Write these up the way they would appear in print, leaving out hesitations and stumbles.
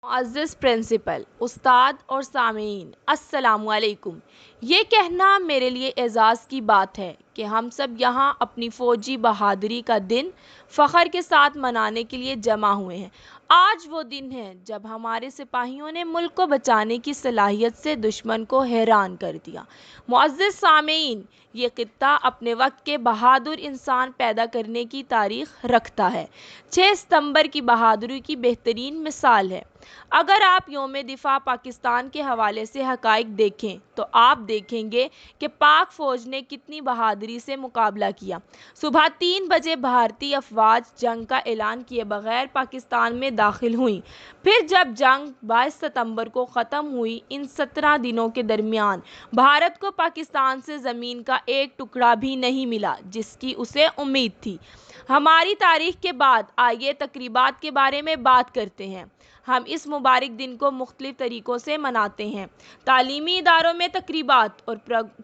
معزز پرنسپل، استاد اور سامعین، السلام علیکم۔ یہ کہنا میرے لیے اعزاز کی بات ہے کہ ہم سب یہاں اپنی فوجی بہادری کا دن فخر کے ساتھ منانے کے لیے جمع ہوئے ہیں۔ آج وہ دن ہے جب ہمارے سپاہیوں نے ملک کو بچانے کی صلاحیت سے دشمن کو حیران کر دیا۔ معزز سامعین، یہ خطہ اپنے وقت کے بہادر انسان پیدا کرنے کی تاریخ رکھتا ہے۔ 6 ستمبر کی بہادری کی بہترین مثال ہے۔ اگر آپ یوم دفاع پاکستان کے حوالے سے حقائق دیکھیں تو آپ دیکھیں گے کہ پاک فوج نے کتنی بہادری سے مقابلہ کیا۔ صبح 3 بجے بھارتی افواج جنگ کا اعلان کیے بغیر پاکستان میں داخل ہوئیں۔ پھر جب جنگ 22 ستمبر کو ختم ہوئی، ان 17 دنوں کے درمیان بھارت کو پاکستان سے زمین کا ایک ٹکڑا بھی نہیں ملا جس کی اسے امید تھی۔ ہماری تاریخ کے بعد آئیے تقریبات کے بارے میں بات کرتے ہیں۔ ہم اس مبارک دن کو مختلف طریقوں سے مناتے ہیں۔ تعلیمی اداروں میں تقریبات اور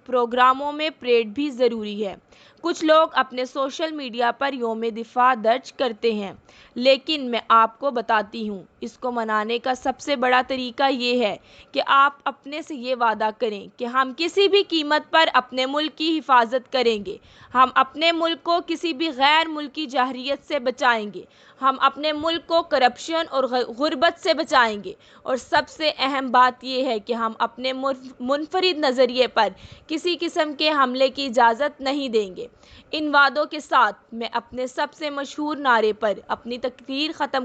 پروگراموں میں پریڈ بھی ضروری ہے۔ کچھ لوگ اپنے سوشل میڈیا پر یوم دفاع درج کرتے ہیں، لیکن میں آپ کو بتاتی ہوں، اس کو منانے کا سب سے بڑا طریقہ یہ ہے کہ آپ اپنے سے یہ وعدہ کریں کہ ہم کسی بھی قیمت پر اپنے ملک کی حفاظت کریں گے۔ ہم اپنے ملک کو کسی بھی غیر ملکی جارحیت سے بچائیں گے۔ ہم اپنے ملک کو کرپشن اور غربت سے بچائیں گے، اور سب سے اہم بات یہ ہے کہ ہم اپنے منفرد نظریے پر کسی قسم کے حملے کی اجازت نہیں دیں گے۔ ان وعدوں کے ساتھ میں اپنے سب سے مشہور نعرے پر اپنی تقریر ختم